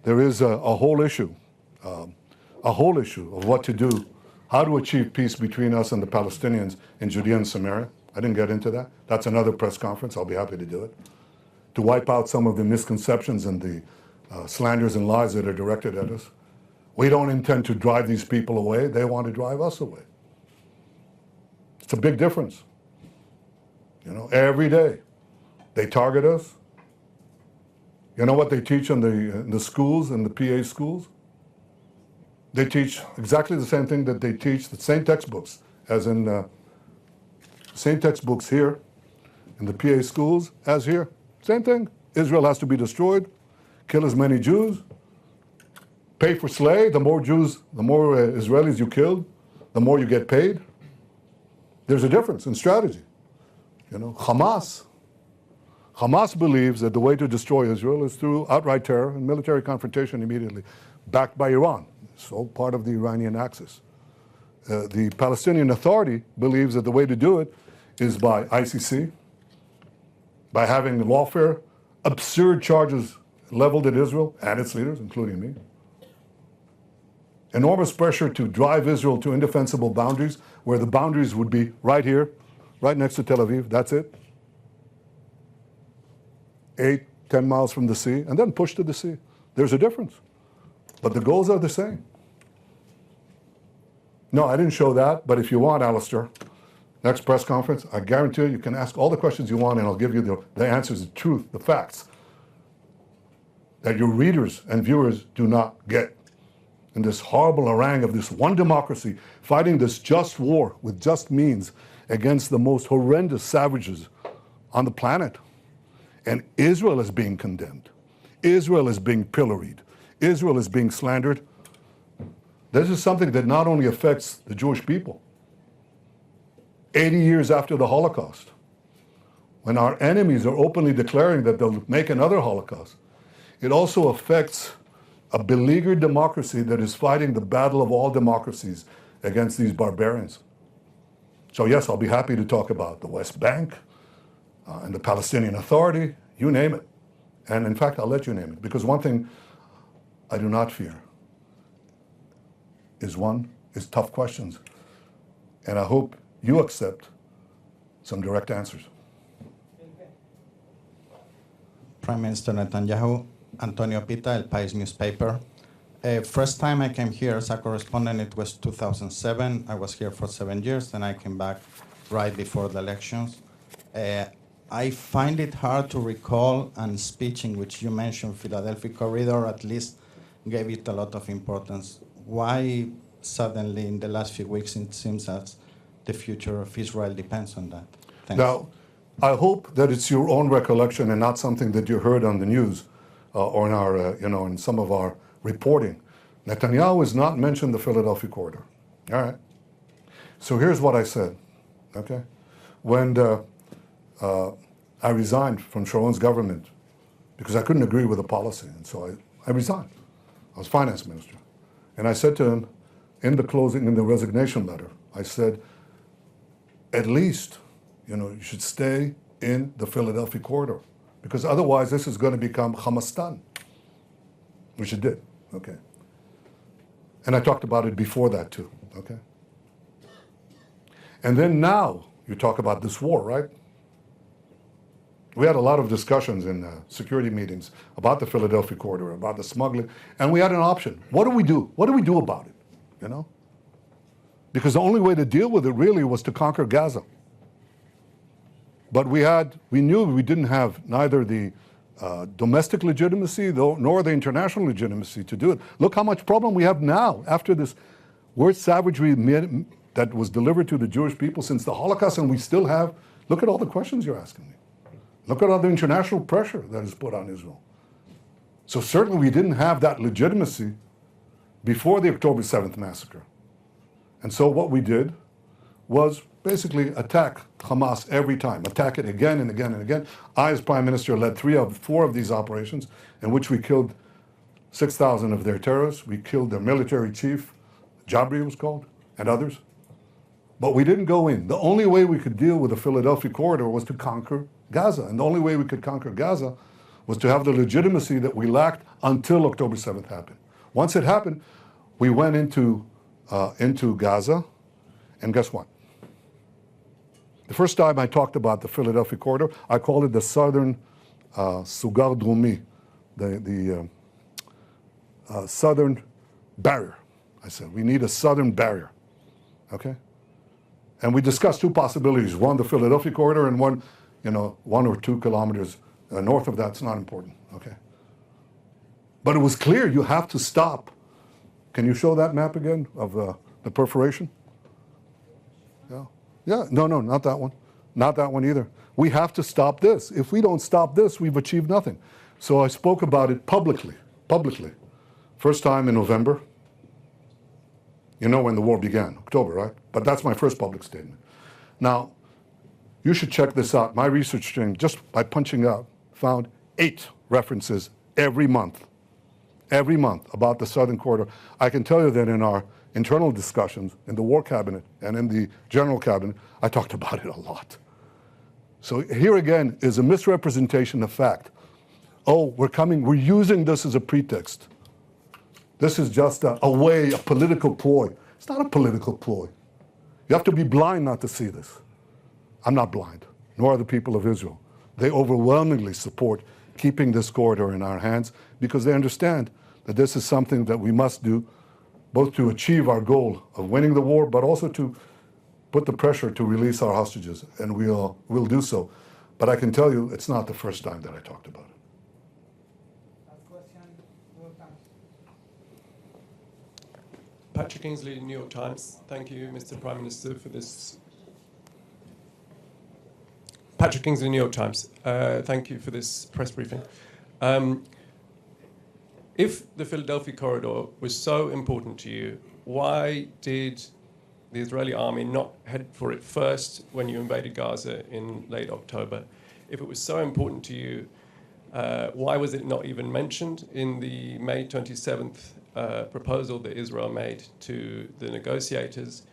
There is a whole issue of what to do, how to achieve peace between us and the Palestinians in Judea and Samaria. I didn't get into that. That's another press conference. I'll be happy to do it. to wipe out some of the misconceptions and the slanders and lies that are directed at us. We don't intend to drive these people away. They want to drive us away. It's a big difference. You know, every day they target us. You know what they teach in the schools, in the PA schools? They teach exactly the same thing that they teach, the same textbooks, as in same textbooks here in the PA schools as here. Same thing. Israel has to be destroyed, kill as many Jews, pay for slay. The more Jews, the more Israelis you kill, the more you get paid. There's a difference in strategy. You know, Hamas believes that the way to destroy Israel is through outright terror and military confrontation immediately, backed by Iran. It's all part of the Iranian axis. The Palestinian Authority believes that the way to do it is by ICC, by having lawfare, absurd charges leveled at Israel and its leaders, including me. Enormous pressure to drive Israel to indefensible boundaries, where the boundaries would be right here, right next to Tel Aviv, that's it. 8, 10 miles from the sea, and then push to the sea. There's a difference. But the goals are the same. No, I didn't show that, but if you want, Alistair, next press conference, I guarantee you can ask all the questions you want and I'll give you the answers, the truth, the facts that your readers and viewers do not get. In this horrible harangue of this one democracy fighting this just war with just means against the most horrendous savages on the planet. And Israel is being condemned. Israel is being pilloried. Israel is being slandered. This is something that not only affects the Jewish people. 80 years after the Holocaust, when our enemies are openly declaring that they'll make another Holocaust, it also affects a beleaguered democracy that is fighting the battle of all democracies against these barbarians. So yes, I'll be happy to talk about the West Bank and the Palestinian Authority, you name it. And in fact, I'll let you name it, because one thing I do not fear is tough questions. And I hope you accept some direct answers. Prime Minister Netanyahu, Antonio Pita, El País newspaper. First time I came here as a correspondent, it was 2007. I was here for 7 years, then I came back right before the elections. I find it hard to recall a speech in which you mentioned Philadelphia corridor, at least gave it a lot of importance. Why suddenly in the last few weeks it seems that the future of Israel depends on that? Thanks. Now, I hope that it's your own recollection and not something that you heard on the news or in our, in some of our reporting. Netanyahu has not mentioned the Philadelphia corridor. All right. So here's what I said. Okay, when I resigned from Sharon's government because I couldn't agree with the policy, and so I resigned. I was finance minister, and I said to him in the resignation letter, I said, at least, you should stay in the Philadelphia corridor, because otherwise this is going to become Hamastan, which it did. Okay. And I talked about it before that too. Okay. And then now you talk about this war, right? We had a lot of discussions in security meetings about the Philadelphia corridor, about the smuggling, and we had an option. What do we do? What do we do about it? Because the only way to deal with it really was to conquer Gaza. But we knew we didn't have neither the domestic legitimacy nor the international legitimacy to do it. Look how much problem we have now after this worst savagery that was delivered to the Jewish people since the Holocaust, and we still have. Look at all the questions you're asking me. Look at all the international pressure that is put on Israel. So certainly we didn't have that legitimacy before the October 7th massacre. And so what we did was basically attack Hamas every time, attack it again and again and again. I, as Prime Minister, led 4 of these operations in which we killed 6,000 of their terrorists. We killed their military chief, Jabri was called, and others. But we didn't go in. The only way we could deal with the Philadelphia corridor was to conquer Gaza. And the only way we could conquer Gaza was to have the legitimacy that we lacked until October 7th happened. Once it happened, we went into Gaza, and guess what? The first time I talked about the Philadelphia corridor, I called it the southern Sugar Drumi, the southern barrier. I said, we need a southern barrier, okay? And we discussed two possibilities, one the Philadelphia corridor and one, 1 or 2 kilometers north of that's not important, okay? But it was clear you have to stop. Can you show that map again of the perforation? Yeah, no, not that one. Not that one either. We have to stop this. If we don't stop this, we've achieved nothing. So I spoke about it publicly. First time in November. You know when the war began, October, right? But that's my first public statement. Now, you should check this out. My research team, just by punching out, found 8 references every month about the Southern Corridor. I can tell you that in our internal discussions, in the War Cabinet and in the General Cabinet, I talked about it a lot. So here again is a misrepresentation of fact. Oh, we're using this as a pretext. This is just a way, a political ploy. It's not a political ploy. You have to be blind not to see this. I'm not blind, nor are the people of Israel. They overwhelmingly support keeping this corridor in our hands because they understand that this is something that we must do both to achieve our goal of winning the war, but also to put the pressure to release our hostages, and we'll do so. But I can tell you, it's not the first time that I talked about it. Patrick Kingsley, New York Times. Thank you, Mr. Prime Minister, for this. Patrick Kingsley, New York Times. Thank you for this press briefing. If the Philadelphia corridor was so important to you, why did the Israeli army not head for it first when you invaded Gaza in late October? If it was so important to you, why was it not even mentioned in the May 27th proposal that Israel made to the negotiators?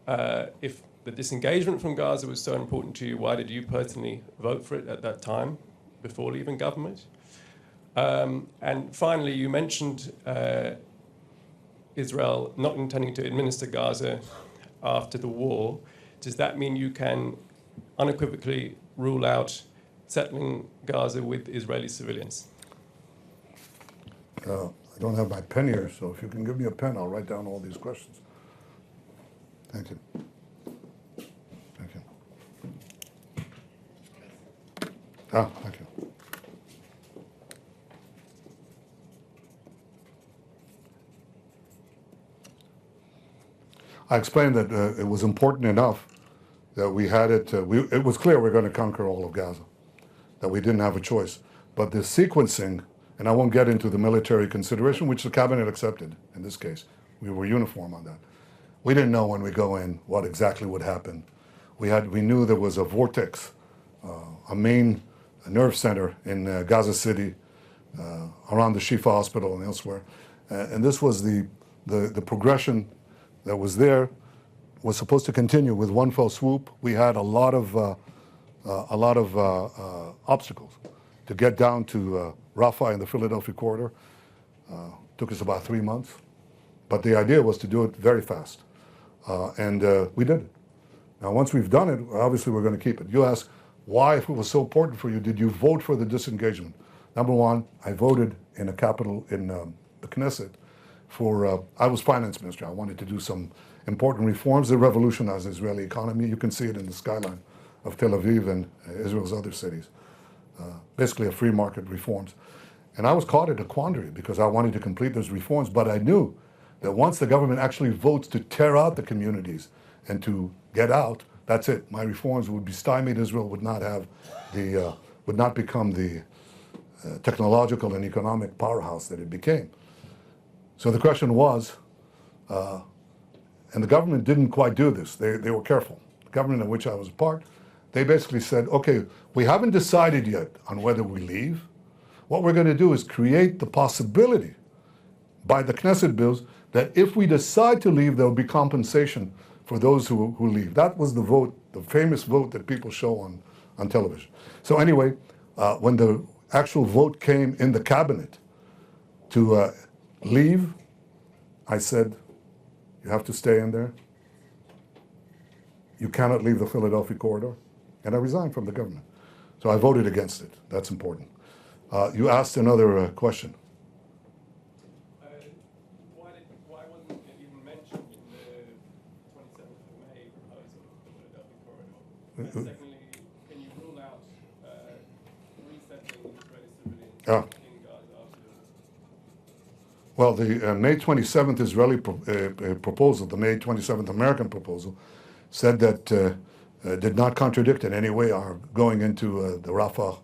If the disengagement from Gaza was so important to you, why did you personally vote for it at that time, before leaving government? And finally, you mentioned Israel not intending to administer Gaza after the war. Does that mean you can unequivocally rule out settling Gaza with Israeli civilians? I don't have my pen here, so if you can give me a pen, I'll write down all these questions. Thank you. Thank you. Thank you. I explained that it was important enough that we had it, it was clear we were going to conquer all of Gaza, that we didn't have a choice. But the sequencing, and I won't get into the military consideration, which the cabinet accepted in this case. We were uniform on that. We didn't know when we go in what exactly would happen. We knew there was a vortex, a main nerve center in Gaza City, around the Shifa Hospital and elsewhere. And this was the progression that was there, was supposed to continue with one fell swoop. We had a lot of obstacles to get down to Rafah in the Philadelphia corridor. Took us about 3 months, but the idea was to do it very fast, and we did it. Now, once we've done it, obviously we're going to keep it. You ask, why, if it was so important for you, did you vote for the disengagement? Number one, I voted in the capital, in the Knesset, I was finance minister. I wanted to do some important reforms that revolutionize the Israeli economy. You can see it in the skyline of Tel Aviv and Israel's other cities. Basically a free market reforms. And I was caught in a quandary because I wanted to complete those reforms, but I knew that once the government actually votes to tear out the communities and to get out, that's it. My reforms would be stymied. Israel would not have would not become the technological and economic powerhouse that it became. So the question was, and the government didn't quite do this. They were careful. The government in which I was a part, they basically said, okay, we haven't decided yet on whether we leave. What we're going to do is create the possibility by the Knesset bills that if we decide to leave, there will be compensation for those who leave. That was the vote, the famous vote that people show on television. So anyway, when the actual vote came in the cabinet to leave, I said, you have to stay in there. You cannot leave the Philadelphia corridor. And I resigned from the government. So I voted against it. That's important. You asked another question. Why wasn't it even mentioned in the 27th of May proposal of the Philadelphia corridor? And secondly, can you rule out resettling Israeli civilians in Gaza afterwards? Well, the May 27th Israeli proposal, the May 27th American proposal, said that did not contradict in any way our going into the Rafah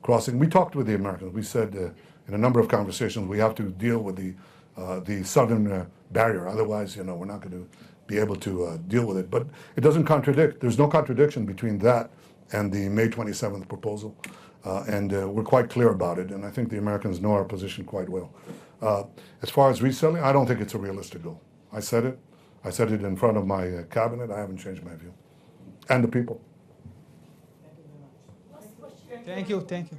crossing. We talked with the Americans. We said in a number of conversations we have to deal with the southern barrier. Otherwise, we're not going to be able to deal with it. But it doesn't contradict. There's no contradiction between that and the May 27th proposal. And we're quite clear about it. And I think the Americans know our position quite well. As far as resettling, I don't think it's a realistic goal. I said it. I said it in front of my cabinet. I haven't changed my view. And the people. Thank you. Thank you.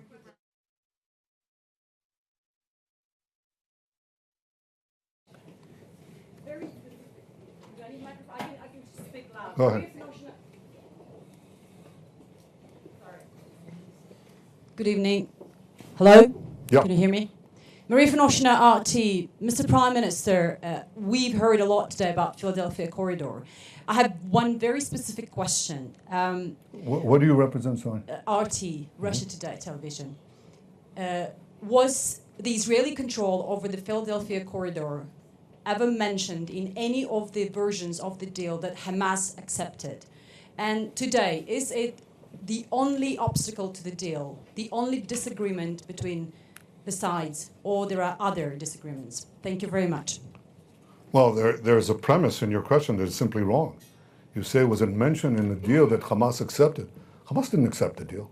Go ahead. Good evening. Hello? Yeah. Can you hear me? Marie Finoshina, RT. Mr. Prime Minister, we've heard a lot today about Philadelphia corridor. I have one very specific question. What do you represent, sorry? RT, Russia Today television. Was the Israeli control over the Philadelphia corridor ever mentioned in any of the versions of the deal that Hamas accepted? And today, is it the only obstacle to the deal, the only disagreement between the sides, or there are other disagreements? Thank you very much. Well, there's a premise in your question that is simply wrong. You say, was it mentioned in the deal that Hamas accepted? Hamas didn't accept the deal.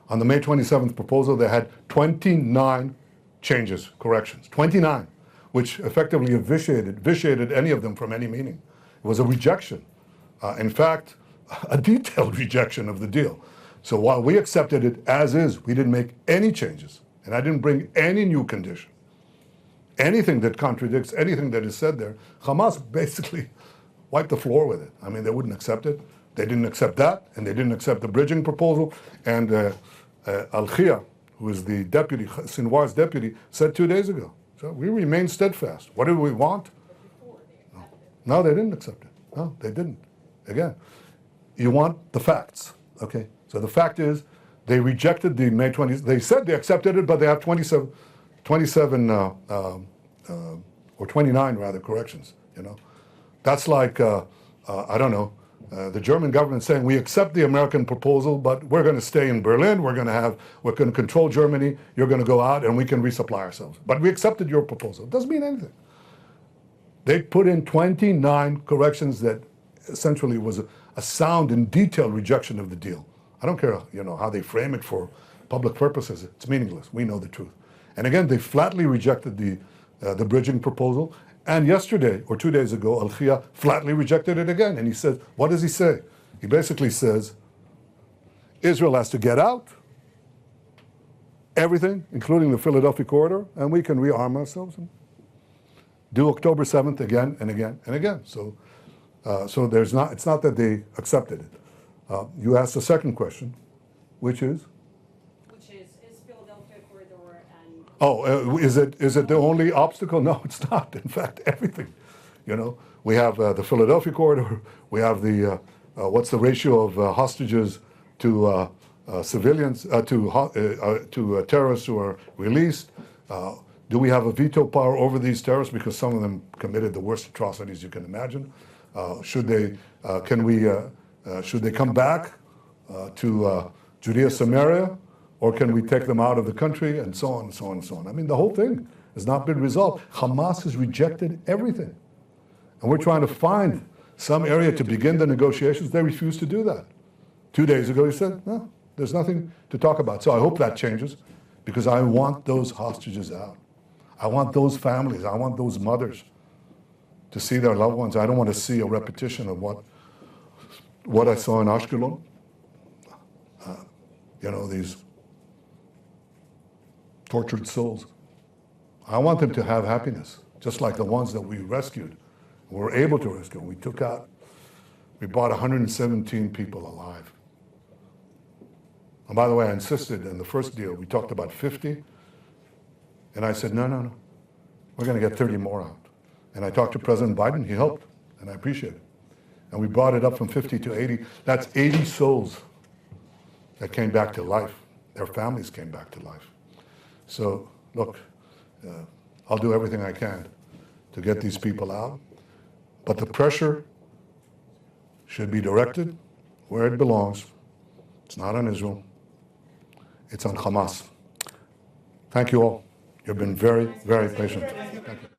On the May 27th proposal, they had 29 changes, corrections, 29, which effectively vitiated any of them from any meaning. It was a rejection. In fact, a detailed rejection of the deal. So while we accepted it as is, we didn't make any changes. And I didn't bring any new condition. Anything that contradicts anything that is said there, Hamas basically wiped the floor with it. I mean, they wouldn't accept it. They didn't accept that, and they didn't accept the bridging proposal. And Al-Khia, who is the deputy, Sinwar's deputy, said 2 days ago, so we remain steadfast. What do we want? No, they didn't accept it. No, they didn't. Again, you want the facts, okay? So the fact is, they rejected the May 20th. They said they accepted it, but they have 27 or 29 rather corrections. That's like I don't know, the German government saying we accept the American proposal, but we're going to stay in Berlin. We're going to control Germany. You're going to go out, and we can resupply ourselves. But we accepted your proposal. It doesn't mean anything. They put in 29 corrections that essentially was a sound and detailed rejection of the deal. I don't care, how they frame it for public purposes. It's meaningless. We know the truth. And again, they flatly rejected the bridging proposal. And yesterday, or 2 days ago, Al-Khia flatly rejected it again. And he says, what does he say? He basically says, Israel has to get out, everything, including the Philadelphia corridor, and we can rearm ourselves and do October 7th again and again and again. So it's not that they accepted it. You asked the second question, which is? Is Philadelphia corridor and... Oh, is it the only obstacle? No, it's not. In fact, everything. We have the Philadelphia corridor. We have the what's the ratio of hostages to civilians to terrorists who are released? Do we have a veto power over these terrorists because some of them committed the worst atrocities you can imagine? Should they come back to Judea, Samaria, or can we take them out of the country, and so on and so on and so on? I mean, the whole thing has not been resolved. Hamas has rejected everything. And we're trying to find some area to begin the negotiations. They refuse to do that. 2 days ago, he said, no, there's nothing to talk about. So I hope that changes, because I want those hostages out. I want those families, I want those mothers to see their loved ones. I don't want to see a repetition of what I saw in Ashkelon. These tortured souls. I want them to have happiness, just like the ones that we rescued, we were able to rescue. We brought 117 people alive. And by the way, I insisted in the first deal, we talked about 50. And I said, no, no, no. We're going to get 30 more out. And I talked to President Biden. He helped, and I appreciate it. And we brought it up from 50 to 80. That's 80 souls that came back to life. Their families came back to life. So, look, I'll do everything I can to get these people out. But the pressure should be directed where it belongs. It's not on Israel. It's on Hamas. Thank you all. You've been very, very patient. Thank you.